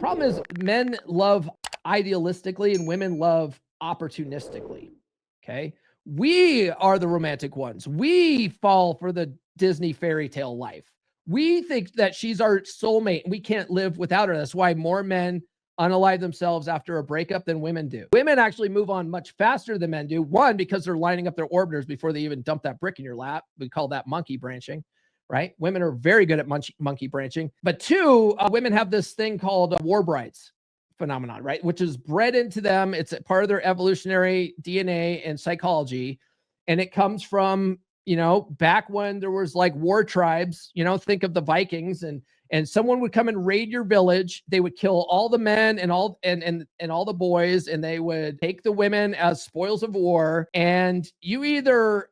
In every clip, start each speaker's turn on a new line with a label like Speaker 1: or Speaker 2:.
Speaker 1: problem is men love idealistically and women love opportunistically. Okay. We are the romantic ones. We fall for the Disney fairy tale life. We think that she's our soulmate and we can't live without her. That's why more men unalive themselves after a breakup than women do. Women actually move on much faster than men do. One, because they're lining up their orbiters before they even dump that brick in your lap. We call that monkey branching, right? Women are very good at monkey branching. But two, women have this thing called war brides phenomenon, right? Which is bred into them. It's a part of their evolutionary DNA and psychology. And it comes from, back when there was like war tribes, think of the Vikings, and someone would come and raid your village. They would kill all the men and all the boys, and they would take the women as spoils of war. And you either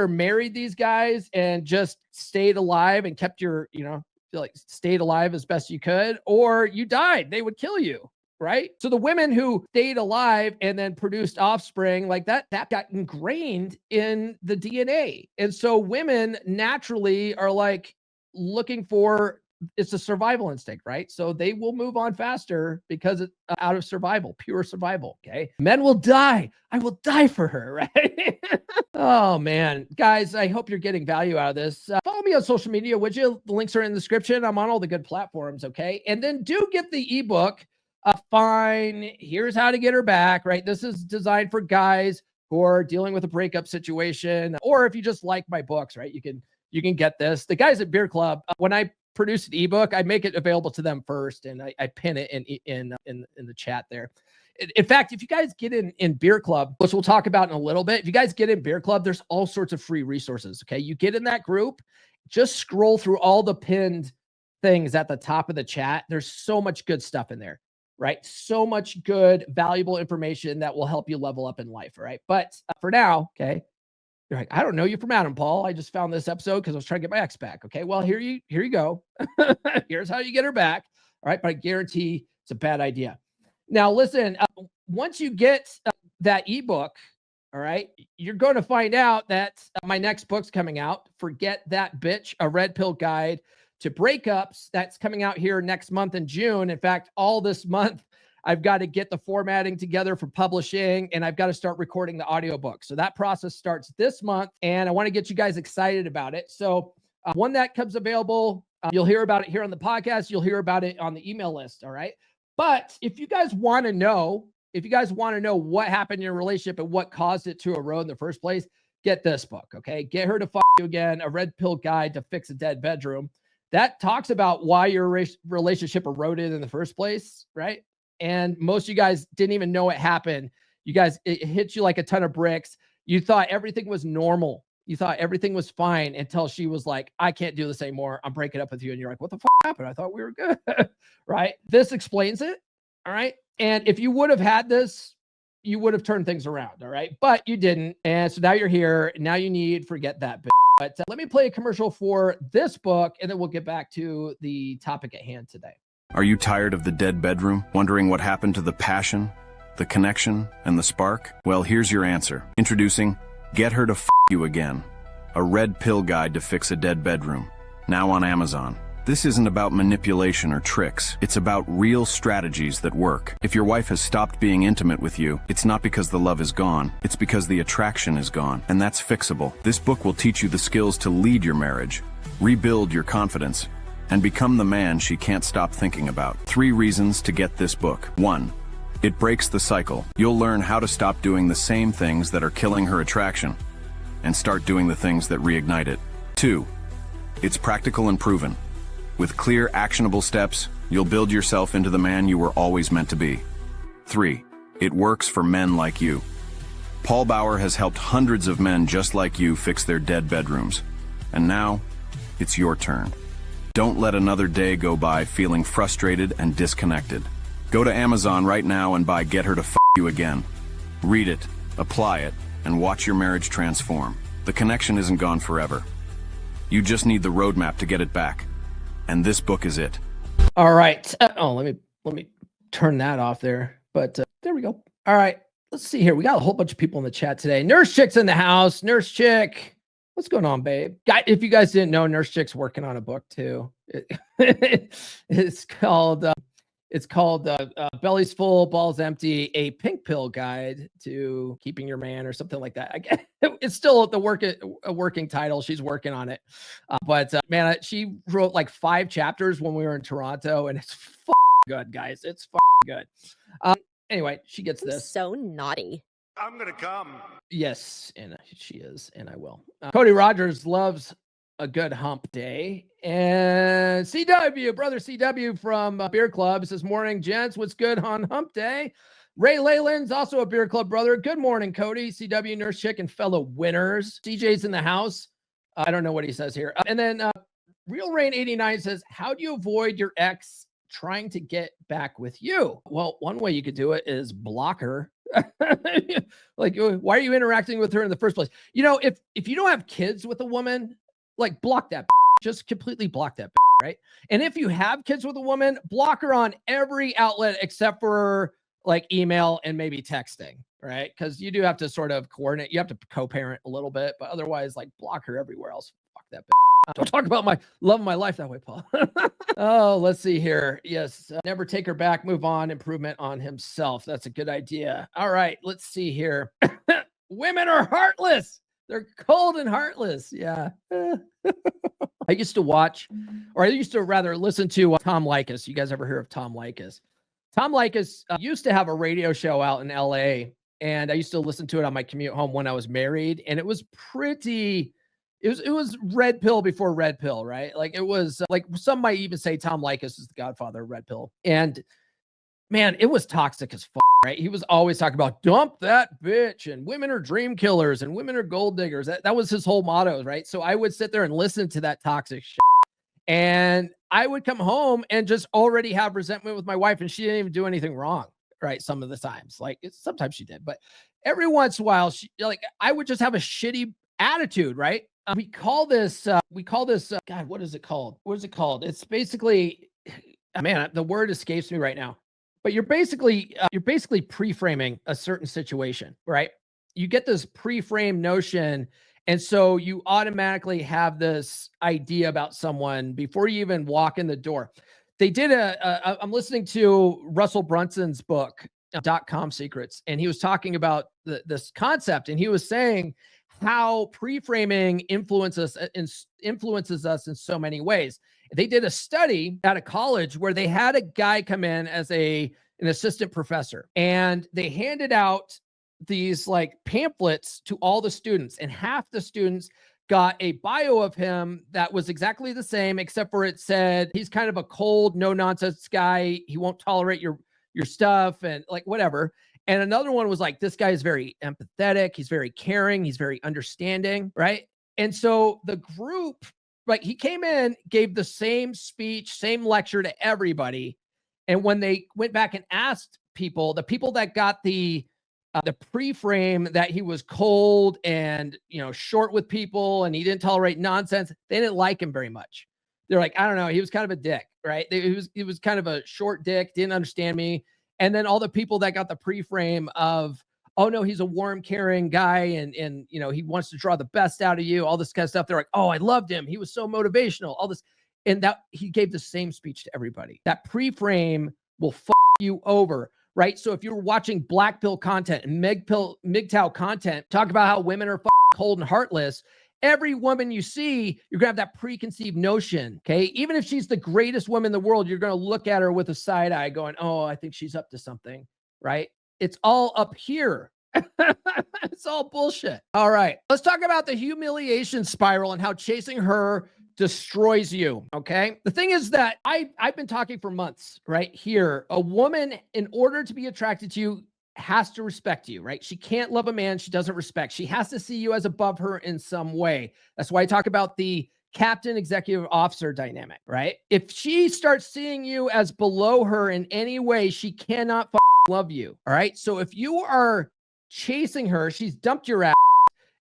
Speaker 1: married these guys and just stayed alive and kept your, stayed alive as best you could, or you died. They would kill you. Right. So the women who stayed alive and then produced offspring like that got ingrained in the DNA. And so women naturally are like looking for, it's a survival instinct, right? So they will move on faster because it's out of survival, pure survival. Okay. Men will die. I will die for her. Right. Oh man, guys, I hope you're getting value out of this. Follow me on social media, would you? The links are in the description. I'm on all the good platforms. Okay. And then do get the ebook. Fine. Here's how to get her back, right? This is designed for guys who are dealing with a breakup situation, or if you just like my books, right? You can get this. The guys at Beer Club, when I produce an ebook, I make it available to them first, and I pin it in the chat there. In fact, if you guys get in Beer Club, which we'll talk about in a little bit, if you guys get in Beer Club, there's all sorts of free resources. Okay, you get in that group, just scroll through all the pinned things at the top of the chat. There's so much good stuff in there. Right? So much good, valuable information that will help you level up in life. All right. But for now, okay, you're like, I don't know you from Adam, Paul. I just found this episode because I was trying to get my ex back. Okay. Well, here you go. Here's how you get her back. All right. But I guarantee it's a bad idea. Now, listen, once you get that ebook, all right, you're going to find out that my next book's coming out. Forget That Bitch, a red pill guide to breakups. That's coming out here next month in June. In fact, all this month, I've got to get the formatting together for publishing, and I've got to start recording the audiobook. So that process starts this month, and I want to get you guys excited about it. So when that comes available, you'll hear about it here on the podcast. You'll hear about it on the email list. All right. But if you guys want to know what happened in your relationship and what caused it to erode in the first place, get this book. Okay. Get Her to Fuck You Again, a red pill guide to fix a dead bedroom. That talks about why your relationship eroded in the first place, right? And most of you guys didn't even know it happened. You guys, it hit you like a ton of bricks. You thought everything was normal. You thought everything was fine until she was like, I can't do this anymore. I'm breaking up with you. And you're like, what the fuck happened? I thought we were good, right? This explains it, all right? And if you would have had this, you would have turned things around, all right? But you didn't. And so now you're here. Now you need Forget That Bitch. But let me play a commercial for this book, and then we'll get back to the topic at hand today.
Speaker 2: Are you tired of the dead bedroom? Wondering what happened to the passion, the connection, and the spark? Well, here's your answer. Introducing Get Her to F You Again, a red pill guide to fix a dead bedroom. Now on Amazon. This isn't about manipulation or tricks. It's about real strategies that work. If your wife has stopped being intimate with you, it's not because the love is gone. It's because the attraction is gone, and that's fixable. This book will teach you the skills to lead your marriage, rebuild your confidence, and become the man she can't stop thinking about. 3 reasons to get this book. 1. It breaks the cycle. You'll learn how to stop doing the same things that are killing her attraction and start doing the things that reignite it. 2. It's practical and proven. With clear, actionable steps, you'll build yourself into the man you were always meant to be. 3. It works for men like you. Paul Bauer has helped hundreds of men just like you fix their dead bedrooms. And now, it's your turn. Don't let another day go by feeling frustrated and disconnected. Go to Amazon right now and buy Get Her to F You Again. Read it, apply it, and watch your marriage transform. The connection isn't gone forever. You just need the roadmap to get it back. And this book is it.
Speaker 1: All right. Let me turn that off there. But there we go. All right. Let's see here. We got a whole bunch of people in the chat today. Nurse Chick's in the house. Nurse Chick. What's going on, babe? If you guys didn't know, Nurse Chick's working on a book too. It's called It's called Belly's Full, Balls Empty, a Pink Pill Guide to Keeping Your Man or something like that. It's still a working title. She's working on it. But man, she wrote like 5 chapters when we were in Toronto, and it's good, guys. It's good. Anyway, she gets this.
Speaker 3: So naughty.
Speaker 4: I'm going to come.
Speaker 1: Yes, and she is, and I will. Cody Rogers loves a good hump day. And CW, brother CW from Beer Club says, morning, gents. What's good on hump day? Ray Leyland's also a Beer Club brother. Good morning, Cody, CW, Nurse Chick, and fellow winners. CJ's in the house. I don't know what he says here. And then Real Rain 89 says, how do you avoid your ex trying to get back with you? Well, one way you could do it is block her. Like, why are you interacting with her in the first place? You know, if you don't have kids with a woman, like, block that. Just completely block that, right? And if you have kids with a woman, block her on every outlet except for like email and maybe texting, right? Because you do have to sort of coordinate. You have to co-parent a little bit, but otherwise, like, block her everywhere else. Fuck that. Don't talk about my love of my life that way, Paul. Oh, let's see here. Yes, never take her back. Move on. Improvement on himself. That's a good idea. All right, let's see here. Women are heartless. They're cold and heartless. Yeah. I used to watch, or I used to rather listen to Tom Likas. You guys ever hear of Tom Likas? Tom Likas used to have a radio show out in LA, and I used to listen to it on my commute home when I was married. And it was pretty, it was red pill before red pill, right? Like, it was like, some might even say Tom Likas is the godfather of red pill. And man, it was toxic as fuck. Right? He was always talking about dump that bitch and women are dream killers and women are gold diggers. That was his whole motto, right? So I would sit there and listen to that toxic shit. And I would come home and just already have resentment with my wife, and she didn't even do anything wrong, right? Some of the times, like, sometimes she did, but every once in a while, I would just have a shitty attitude, right? We call this, God, what is it called? What is it called? It's basically, man, the word escapes me right now. But you're basically pre-framing a certain situation, right? You get this pre-frame notion, and so you automatically have this idea about someone before you even walk in the door. They did I'm listening to Russell Brunson's book, .com Secrets, and he was talking about this concept, and he was saying how pre-framing influences us in so many ways. They did a study at a college where they had a guy come in as an assistant professor, and they handed out these like pamphlets to all the students, and half the students got a bio of him that was exactly the same, except for it said he's kind of a cold, no nonsense guy. He won't tolerate your stuff and like whatever. And another one was like, this guy is very empathetic. He's very caring. He's very understanding. Right. And so the group, like, he came in, gave the same speech, same lecture to everybody. And when they went back and asked people, the people that got the pre-frame that he was cold and, short with people and he didn't tolerate nonsense, they didn't like him very much. They're like, I don't know. He was kind of a dick, right? He was kind of a short dick, didn't understand me. And then all the people that got the pre-frame of, oh no, he's a warm, caring guy, and he wants to draw the best out of you, all this kind of stuff. They're like, oh, I loved him. He was so motivational, all this. And that he gave the same speech to everybody. That pre-frame will fuck you over, right? So if you're watching black pill content and MGTOW content, talk about how women are cold and heartless, every woman you see, you're gonna have that preconceived notion, okay? Even if she's the greatest woman in the world, you're gonna look at her with a side eye going, oh, I think she's up to something, right? It's all up here. It's all bullshit. All right, let's talk about the humiliation spiral and how chasing her destroys you, okay? The thing is that I've been talking for months, right? Here, a woman, in order to be attracted to you, has to respect you, right? She can't love a man she doesn't respect. She has to see you as above her in some way. That's why I talk about the captain executive officer dynamic, right? If she starts seeing you as below her in any way, she cannot love you, all right? So if you are chasing her, she's dumped your ass,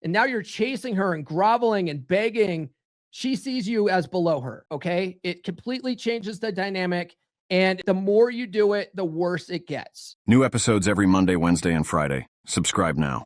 Speaker 1: and now you're chasing her and groveling and begging, she sees you as below her, okay? It completely changes the dynamic. And the more you do it, the worse it gets.
Speaker 2: New episodes every Monday, Wednesday, and Friday. Subscribe now.